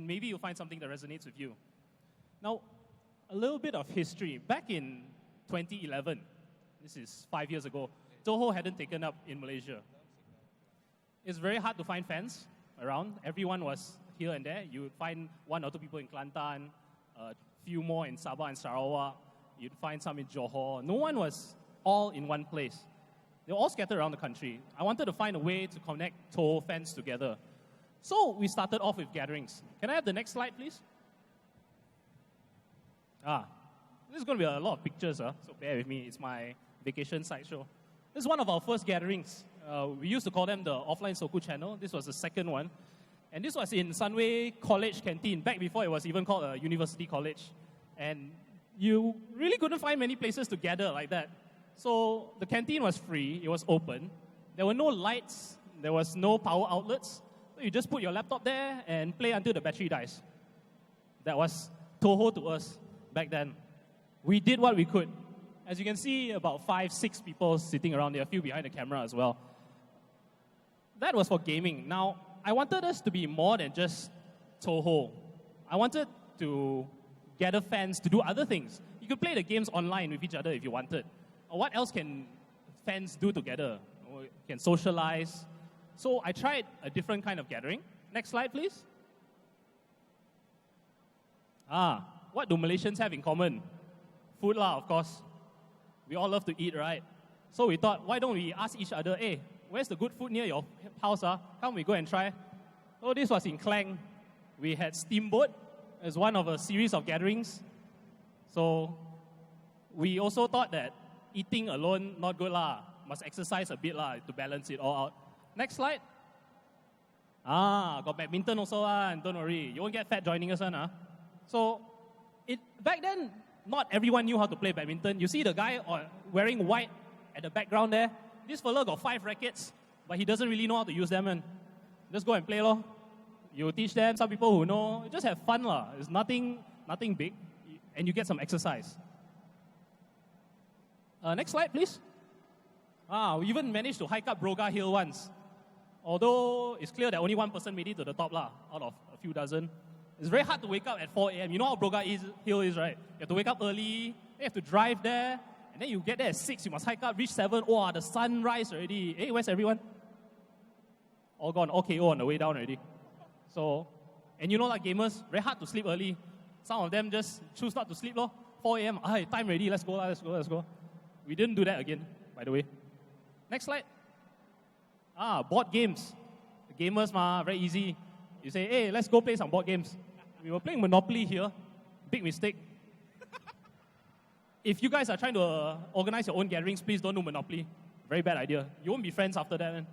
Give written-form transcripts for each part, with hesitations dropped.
and maybe you'll find something that resonates with you. Now, a little bit of history. Back in 2011, this is 5 years ago, Touhou hadn't taken up in Malaysia. It's very hard to find fans around. Everyone was here and there. You would find one or two people in Kelantan, a few more in Sabah and Sarawak. You'd find some in Johor. No one was all in one place. They were all scattered around the country. I wanted to find a way to connect Touhou fans together. So we started off with gatherings. Can I have the next slide, please? This is going to be a lot of pictures, so bear with me. It's my vacation sideshow. This is one of our first gatherings. We used to call them the Offline Soku channel. This was the second one. And this was in Sunway College Canteen, back before it was even called a university college. And you really couldn't find many places to gather like that. So the canteen was free, it was open. There were no lights, there was no power outlets. So you just put your laptop there and play until the battery dies. That was Touhou to us back then. We did what we could. As you can see, about 5, 6 people sitting around there, a few behind the camera as well. That was for gaming. Now, I wanted us to be more than just Touhou. I wanted to gather fans to do other things. You could play the games online with each other if you wanted. Or what else can fans do together? Or you can socialize. So I tried a different kind of gathering. Next slide, please. What do Malaysians have in common? Food lah, of course. We all love to eat, right? So we thought, why don't we ask each other, hey, where's the good food near your house? Come we go and try. So this was in Klang. We had steamboat as one of a series of gatherings. So we also thought that eating alone, not good lah. Must exercise a bit lah to balance it all out. Next slide. Got badminton also and don't worry. You won't get fat joining us one. So back then, not everyone knew how to play badminton. You see the guy wearing white at the background there? This fella got 5 rackets, but he doesn't really know how to use them. And just go and play lor. You teach them, some people who know. Just have fun lah. It's nothing big, and you get some exercise. Next slide, please. We even managed to hike up Broga Hill once. Although it's clear that only one person made it to the top lah, out of a few dozen. It's very hard to wake up at 4 a.m. You know how Broga Hill is, right? You have to wake up early, you have to drive there, and then you get there at 6, you must hike up, reach 7. Oh, the sunrise already. Hey, where's everyone? All gone, all KO on the way down already. So, and you know like gamers, very hard to sleep early. Some of them just choose not to sleep lor. 4 a.m., time ready, let's go. We didn't do that again, by the way. Next slide. Board games. The gamers, very easy. You say, hey, let's go play some board games. We were playing Monopoly here. Big mistake. If you guys are trying to organize your own gatherings, please don't do Monopoly. Very bad idea. You won't be friends after that.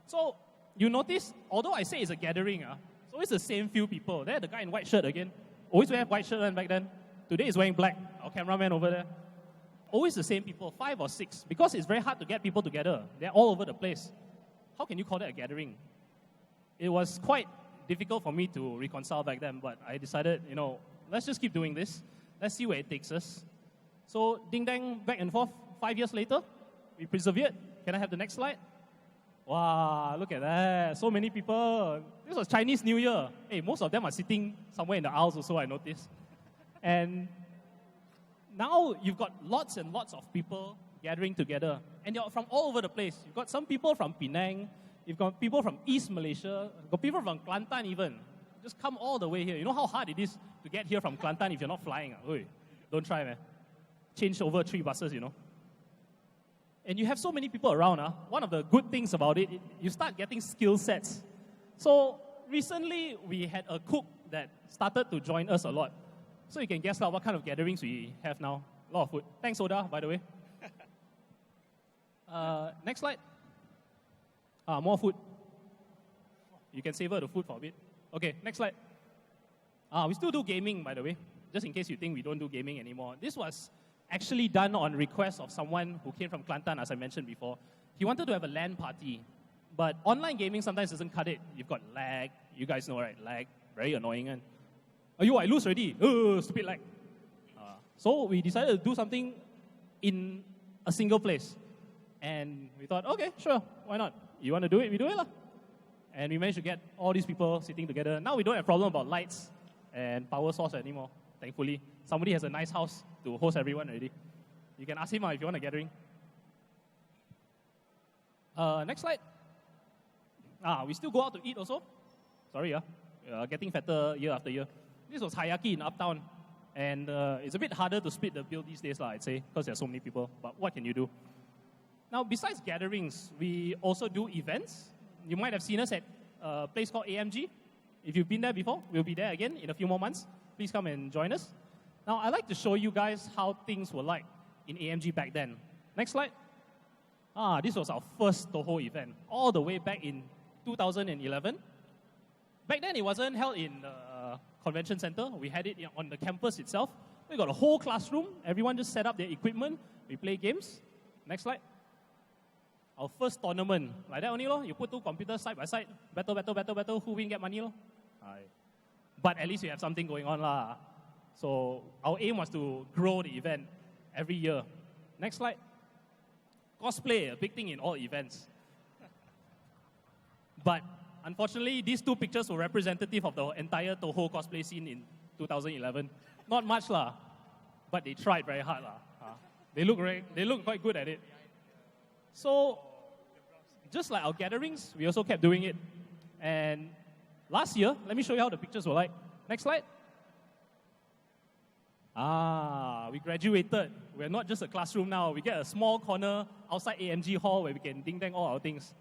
So, you notice, although I say it's a gathering, it's always the same few people. There, the guy in white shirt again. Always wear white shirt back then. Today he's wearing black. Our cameraman over there. Always the same people, 5 or 6. Because it's very hard to get people together. They're all over the place. How can you call that a gathering? It was quite difficult for me to reconcile back then, but I decided, let's just keep doing this. Let's see where it takes us. So, ding-dang, back and forth, 5 years later, we persevered. Can I have the next slide? Wow, look at that. So many people. This was Chinese New Year. Hey, most of them are sitting somewhere in the aisles also, I noticed. And now you've got lots and lots of people gathering together. And you're from all over the place. You've got some people from Penang. You've got people from East Malaysia. You've got people from Kelantan even. Just come all the way here. You know how hard it is to get here from Kelantan if you're not flying? Don't try, man. Change over 3 buses, And you have so many people around. One of the good things about it, you start getting skill sets. So recently, we had a cook that started to join us a lot. So you can guess what kind of gatherings we have now. A lot of food. Thanks, Oda, by the way. Next slide. More food. You can savor the food for a bit. Okay, next slide. We still do gaming, by the way, just in case you think we don't do gaming anymore. This was actually done on request of someone who came from Kelantan, as I mentioned before. He wanted to have a LAN party, but online gaming sometimes doesn't cut it. You've got lag. You guys know, right? Lag. Very annoying. And I lose already. Stupid lag. So we decided to do something in a single place. And we thought, okay, sure, why not? You want to do it, we do it lah. And we managed to get all these people sitting together. Now we don't have a problem about lights and power source anymore, thankfully. Somebody has a nice house to host everyone already. You can ask him if you want a gathering. Next slide. We still go out to eat also. Sorry, getting fatter year after year. This was Hayaki in Uptown. And it's a bit harder to split the bill these days, I'd say, because there's so many people. But what can you do? Now, besides gatherings, we also do events. You might have seen us at a place called AMG. If you've been there before, we'll be there again in a few more months. Please come and join us. Now, I'd like to show you guys how things were like in AMG back then. Next slide. This was our first Touhou event, all the way back in 2011. Back then, it wasn't held in the convention center. We had it on the campus itself. We got a whole classroom. Everyone just set up their equipment. We play games. Next slide. Our first tournament, like that only, you put two computers side by side, battle, who win get money. But at least we have something going on. So our aim was to grow the event every year. Next slide. Cosplay, a big thing in all events. But unfortunately, these two pictures were representative of the entire Touhou cosplay scene in 2011. Not much, but they tried very hard. They look quite good at it. So, just like our gatherings, we also kept doing it. And last year, let me show you how the pictures were like. Next slide. We graduated. We're not just a classroom now. We get a small corner outside AMG Hall where we can ding-dang all our things.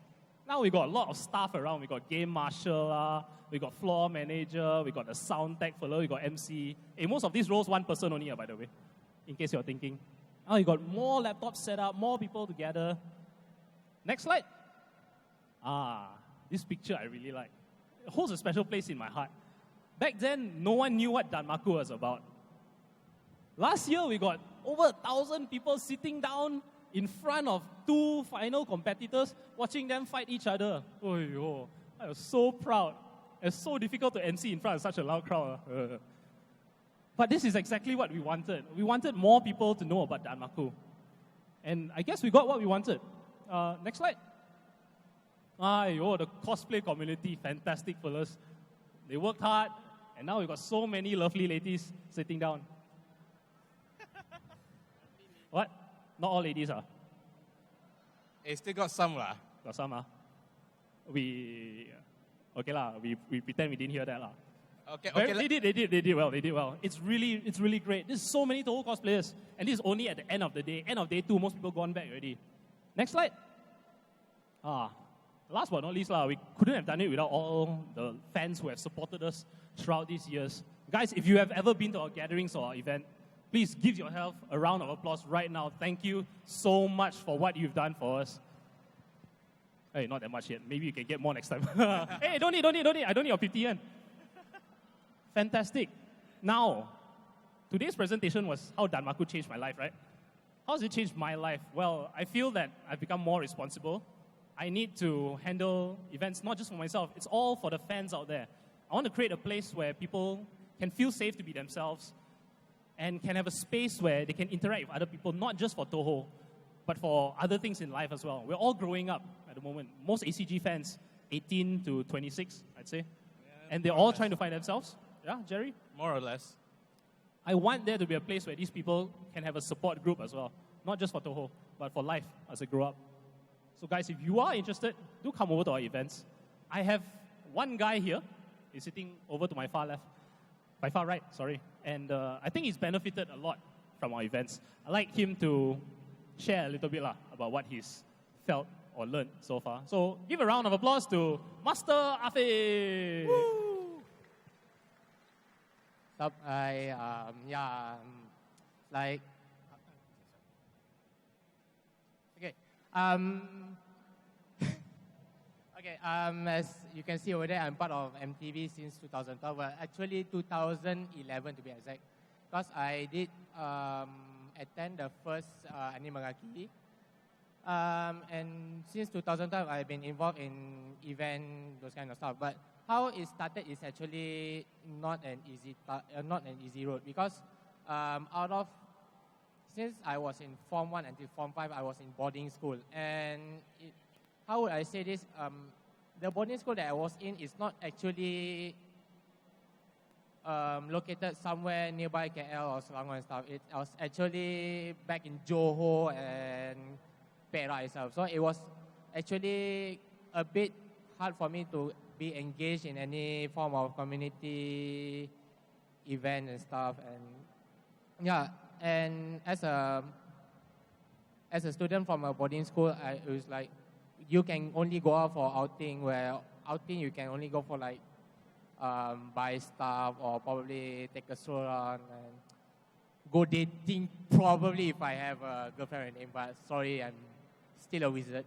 Now we got a lot of staff around. We got game marshal, we got floor manager, we got the sound tech fellow, we got MC. Most of these roles, one person only, by the way, in case you're thinking. Now you got more laptops set up, more people together. Next slide. This picture I really like. It holds a special place in my heart. Back then, no one knew what Danmaku was about. Last year, we got over 1,000 people sitting down in front of two final competitors, watching them fight each other. Oh, I was so proud. It's so difficult to MC in front of such a loud crowd. But this is exactly what we wanted. We wanted more people to know about Danmaku. And I guess we got what we wanted. Next slide. The cosplay community, fantastic fellas. They worked hard, and now we've got so many lovely ladies sitting down. What? Not all ladies, Still got some, Got some, We pretend we didn't hear that, Okay. They did well. It's really great. There's so many Touhou cosplayers, and this is only at the end of the day. End of day 2, most people gone back already. Next slide. Last but not least, we couldn't have done it without all the fans who have supported us throughout these years. Guys, if you have ever been to our gatherings or our event, please give yourself a round of applause right now. Thank you so much for what you've done for us. Hey, not that much yet. Maybe you can get more next time. Hey, don't need. I don't need your 50 yen. Fantastic. Now, today's presentation was how Danmaku changed my life, right? How has it changed my life? Well, I feel that I've become more responsible. I need to handle events not just for myself. It's all for the fans out there. I want to create a place where people can feel safe to be themselves and can have a space where they can interact with other people, not just for Touhou, but for other things in life as well. We're all growing up at the moment. Most ACG fans, 18 to 26, I'd say. And they're all trying to find themselves. Yeah, Jerry? More or less. I want there to be a place where these people can have a support group as well. Not just for Touhou, but for life as they grow up. So guys, if you are interested, do come over to our events. I have one guy here. He's sitting over to my far left. My far right, sorry. And I think he's benefited a lot from our events. I'd like him to share a little bit about what he's felt or learned so far. So give a round of applause to Master Afe. Woo! Sup, as you can see over there, I'm part of MTV since 2012. Well, actually 2011 to be exact, because I did attend the first Animagaki. And since 2012, I've been involved in event, those kind of stuff. But how it started is actually not an easy road, because since I was in Form 1 until Form 5, I was in boarding school. And how would I say this? the boarding school that I was in is not actually located somewhere nearby KL or Selangor and stuff. It was actually back in Johor and Perak itself. So it was actually a bit hard for me to be engaged in any form of community event and stuff. And yeah, and as a student from a boarding school, it was like you can only go out for outing, where outing you can only go for like buy stuff or probably take a stroll around and go dating probably if I have a girlfriend or name, but sorry, I'm still a wizard.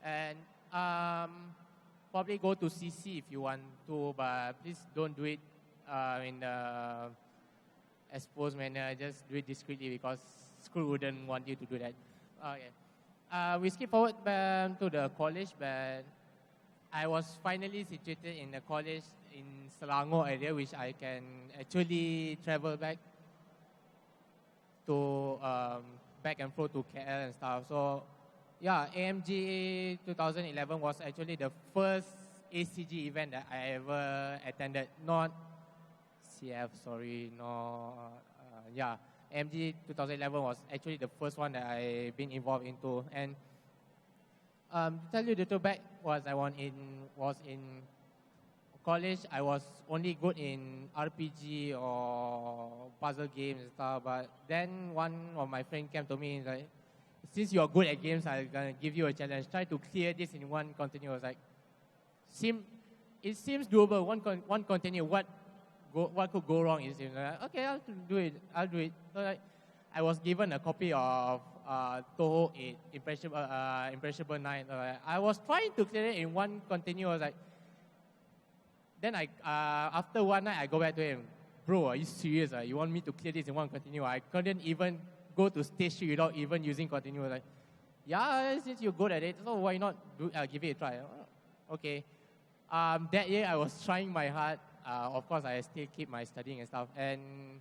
And probably go to CC if you want to, but please don't do it in the exposed manner. Just do it discreetly because school wouldn't want you to do that. Okay. We skip forward to the college, but I was finally situated in a college in Selangor area, which I can actually travel back to back and forth to KL and stuff. So yeah, AMG 2011 was actually the first ACG event that I ever attended. Not CF, sorry, no. Yeah, AMG 2011 was actually the first one that I've been involved into. And to tell you the truth, back was in college, I was only good in RPG or puzzle games and stuff. But then one of my friends came to me and like, since you're good at games, I'm gonna give you a challenge. Try to clear this in one continue. I was like, it seems doable. One continue. What could go wrong? Is like, okay, I'll do it. So like, I was given a copy of Touhou 8, Impressionable 9. I was trying to clear it in one continue. I was like, then after one night, I go back to him. Bro, are you serious? You want me to clear this in one continue? I couldn't even go to stage 3 without even using continue. I was like, yeah, since you're good at it, so why not give it a try? Okay. That year, I was trying my hard. Of course, I still keep my studying and stuff. And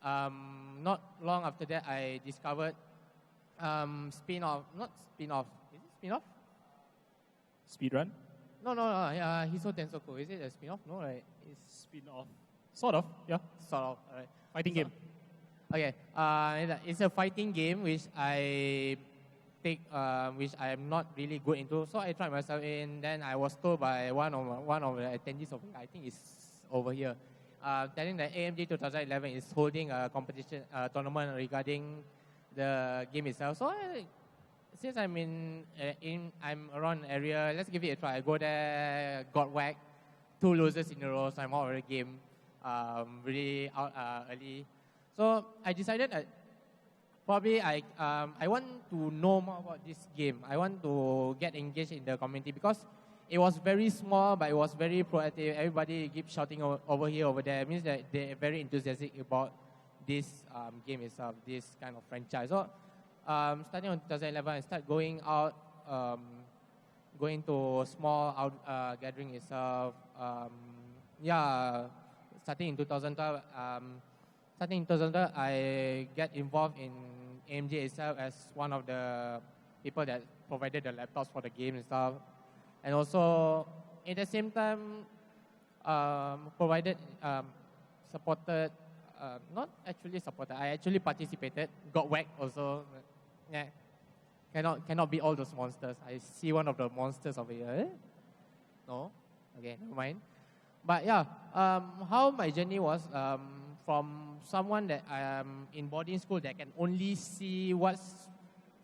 not long after that, I discovered spin-off. Not spin-off. Is it spin-off? Speedrun? No. Hiso Tensoku. Is it a spin-off? No, right? It's Spin-off. Sort of, yeah. Sort of, all right. Fighting game. Okay. It's a fighting game which I take, which I am not really good into. So I tried myself in. Then I was told by one of the attendees of, I think it's over here, telling that AMG 2011 is holding a competition tournament regarding the game itself. So since I'm I'm around the area, let's give it a try. I go there, got whacked, 2 losers in a row, so I'm out of the game, really out early. So I decided that probably I want to know more about this game. I want to get engaged in the community because it was very small, but it was very proactive. Everybody keeps shouting over here, over there. It means that they're very enthusiastic about this game itself, this kind of franchise. So starting on 2011, I started going out, going to small gathering itself. Starting in 2012, I get involved in AMG itself as one of the people that provided the laptops for the game and stuff. And also, at the same time, supported, not actually supported, I actually participated, got whacked also. Yeah, cannot beat all those monsters. I see one of the monsters over here. No? Okay, never mind. But yeah, how my journey was, from someone that I am in boarding school that can only see what's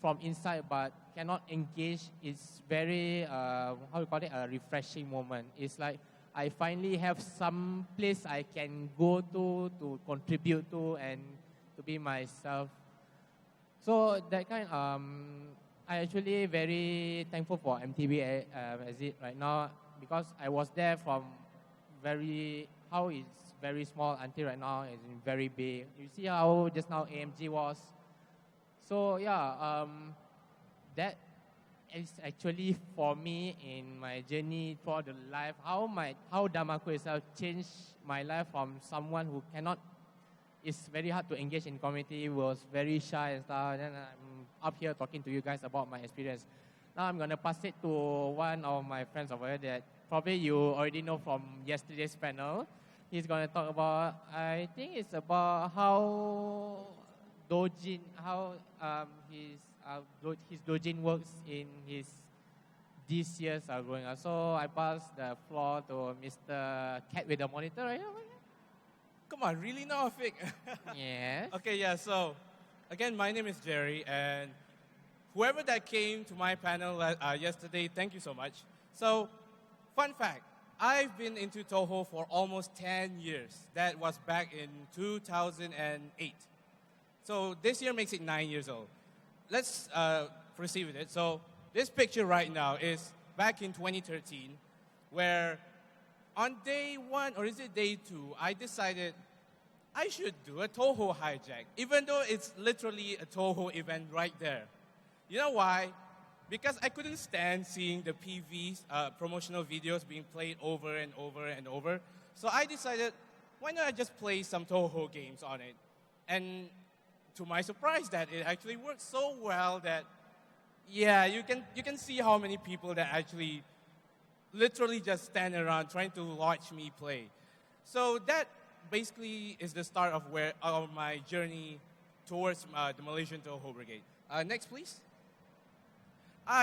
from inside but cannot engage, is very, a refreshing moment. It's like I finally have some place I can go to contribute to and to be myself. So that kind, I actually very thankful for MTB as it right now, because I was there from how it's very small until right now it's very big. You see how just now AMG was. So yeah, that is actually for me in my journey throughout the life, how Damaku itself changed my life from someone who it's very hard to engage in community, was very shy and stuff. Then I'm up here talking to you guys about my experience. Now I'm gonna pass it to one of my friends over here that probably you already know from yesterday's panel. He's gonna talk about, I think it's about how Dojin, how his Dojin works in his these years are growing up. So I pass the floor to Mr. Cat with the monitor right here. Come on, really now, Fik? Yes. Okay, yeah, so again, my name is Jerry, and whoever that came to my panel yesterday, thank you so much. So, fun fact, I've been into Touhou for almost 10 years. That was back in 2008. So this year makes it 9 years old. Let's proceed with it. So this picture right now is back in 2013, where on day 1, or is it day 2, I decided I should do a Touhou hijack, even though it's literally a Touhou event right there. You know why? Because I couldn't stand seeing the PVs, promotional videos being played over and over and over. So I decided, why not I just play some Touhou games on it? And to my surprise, that it actually worked so well that, yeah, you can see how many people that actually literally just stand around trying to watch me play. So that basically is the start of my journey towards the Malaysian Touhou Brigade. Next, please.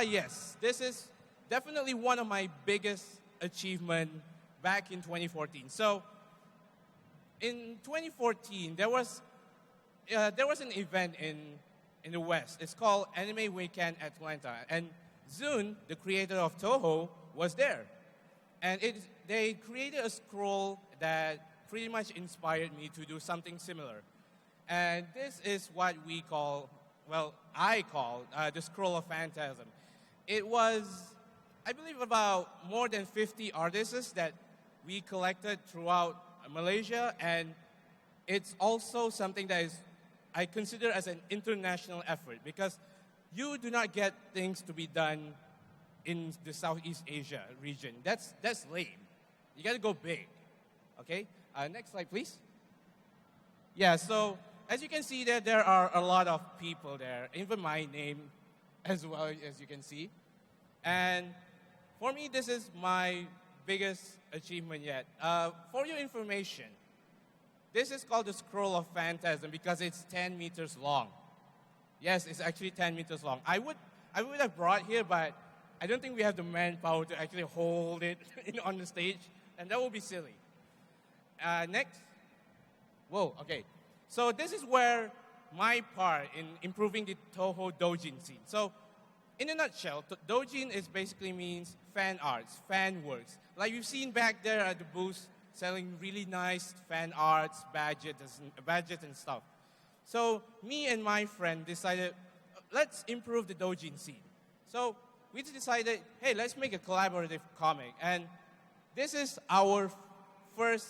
Yes, this is definitely one of my biggest achievements back in 2014. So, in 2014, there was an event in the West. It's called Anime Weekend Atlanta, and Zune, the creator of Touhou, was there, and they created a scroll that pretty much inspired me to do something similar, and this is what I call the Scroll of Phantasm. It was, I believe, about more than 50 artists that we collected throughout Malaysia, and it's also something that I consider as an international effort, because you do not get things to be done in the Southeast Asia region. That's lame. You got to go big. Okay? Next slide, please. Yeah, so as you can see there are a lot of people there, even my name as well, as you can see. And for me, this is my biggest achievement yet. For your information, this is called the Scroll of Phantasm because it's 10 meters long. Yes, it's actually 10 meters long. I would have brought here, but I don't think we have the manpower to actually hold it on the stage, and that would be silly. Next. Whoa, okay. So this is where my part in improving the Touhou Doujin scene. So in a nutshell, Doujin basically means fan arts, fan works. Like you've seen back there at the booth, selling really nice fan arts, badges and stuff. So me and my friend decided, let's improve the Doujin scene. So we decided, hey, let's make a collaborative comic. And this is our first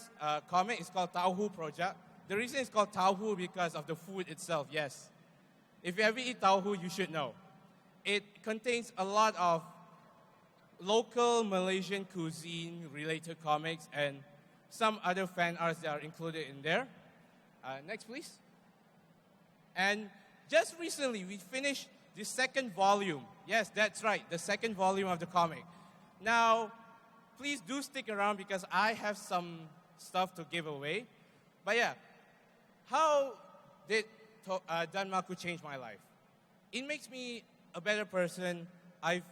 comic. It's called Touhou Project. The reason it's called Touhou because of the food itself, yes. If you ever eat Touhou, you should know. It contains a lot of local Malaysian cuisine-related comics and some other fan arts that are included in there. Next, please. And just recently, we finished the second volume. Yes, that's right, the second volume of the comic. Now, please do stick around because I have some stuff to give away. But yeah, how did Danmaku change my life? It makes me a better person. I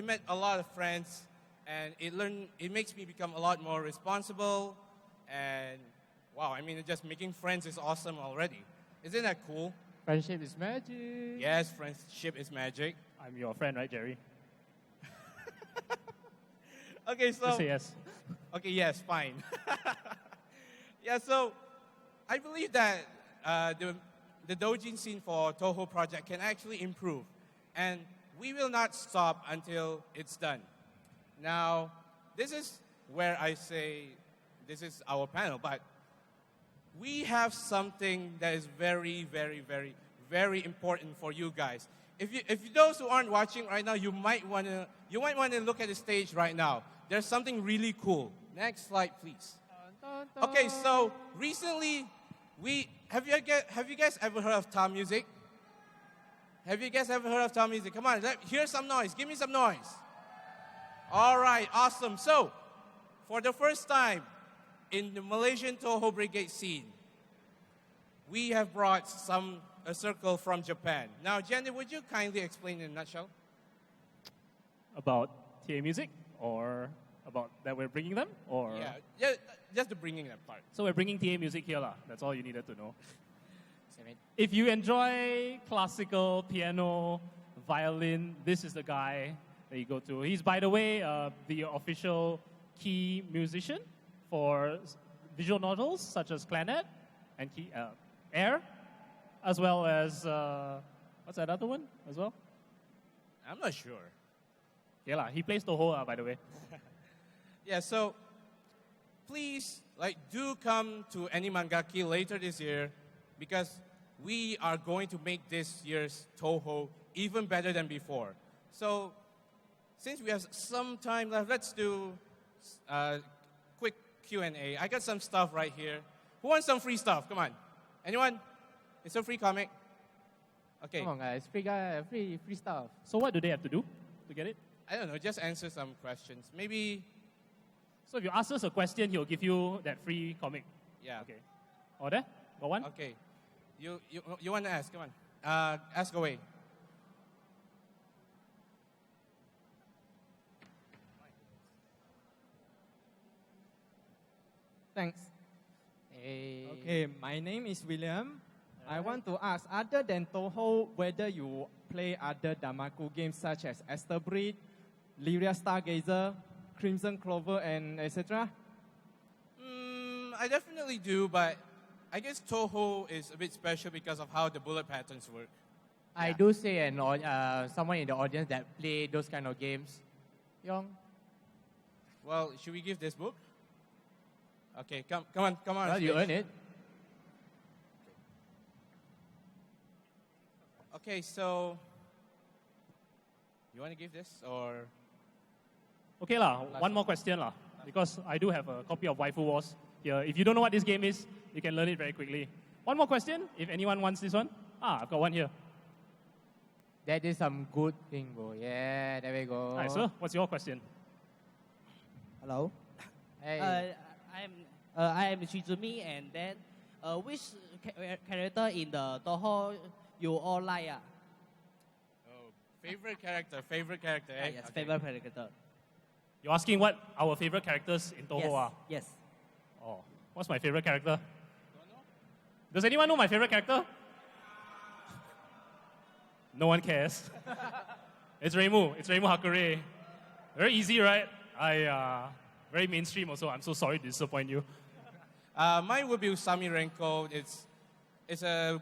met a lot of friends, and it makes me become a lot more responsible. And wow, I mean, just making friends is awesome already. Isn't that cool? Friendship is magic. Yes, friendship is magic. I'm your friend, right, Jerry? Okay, so... Just say yes. Okay, yes, fine. Yeah, so I believe that the doujin scene for Touhou Project can actually improve. And we will not stop until it's done. Now, this is where I say this is our panel, but we have something that is very, very, very, very important for you guys. If those who aren't watching right now, you might want to look at the stage right now. There's something really cool. Next slide, please. Okay, so recently have you guys ever heard of Tom Music? Have you guys ever heard of Touhou music? Come on, hear some noise. Give me some noise. All right, awesome. So, for the first time in the Malaysian Touhou Brigade scene, we have brought a circle from Japan. Now, Jenny, would you kindly explain in a nutshell? About TA music, or about that we're bringing them, or Yeah, just the bringing them part. so we're bringing TA music here, lah. That's all you needed to know. If you enjoy classical, piano, violin, this is the guy that you go to. He's, by the way, the official key musician for visual novels such as Clanet and Air, as well as, what's that other one as well? I'm not sure. Yeah, lah. He plays Touhou, by the way. Yeah, so please, do come to any Mangaki later this year, because we are going to make this year's Touhou even better than before. So, since we have some time left, let's do quick Q&A. I got some stuff right here. Who wants some free stuff? Come on. Anyone? It's a free comic. Okay. Come on, guys. Free stuff. So what do they have to do to get it? I don't know. Just answer some questions. Maybe. So if you ask us a question, he'll give you that free comic. Yeah. Okay. Order? Got one? Okay. You want to ask? Come on. Ask away. Thanks. Hey. Okay, my name is William. I want to ask, other than Touhou, whether you play other Damaku games such as Esther Breed, Lyria Stargazer, Crimson Clover, and etc.? I definitely do, but I guess Touhou is a bit special because of how the bullet patterns work. I do say someone in the audience that play those kind of games. Yong? Well, should we give this book? Okay, come on. Well, you earn it. Okay, so you want to give this or? Okay, lah. One more question, lah. Because I do have a copy of Waifu Wars here. If you don't know what this game is, you can learn it very quickly. One more question, if anyone wants this one. I've got one here. That is some good thing, bro. Yeah, there we go. Alright, sir, what's your question? Hello. Hey. I am Shizumi, and then which character in the Touhou you all like? Oh, favorite character, eh? Yes, Okay. favorite character. You're asking what our favorite characters in Touhou Yes. are? Yes. Oh, what's my favorite character? Does anyone know my favorite character? No one cares. It's Reimu Hakure. Very easy, right? Very mainstream also. I'm so sorry to disappoint you. Mine would be Usami Renko. It's a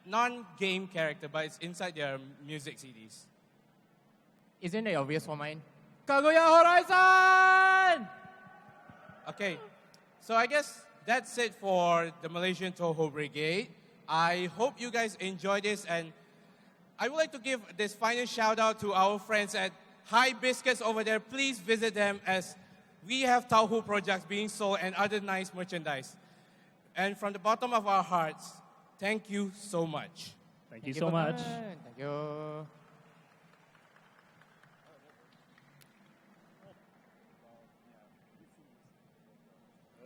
non-game character, but it's inside their music CDs. Isn't it obvious for mine? Kaguya Horizon! Okay, so I guess that's it for the Malaysian Touhou Brigade. I hope you guys enjoy this, and I would like to give this final shout out to our friends at High Biscuits over there. Please visit them, as we have Touhou projects being sold and other nice merchandise. And from the bottom of our hearts, thank you so much. Thank you so much. Thank you.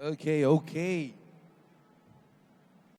Okay.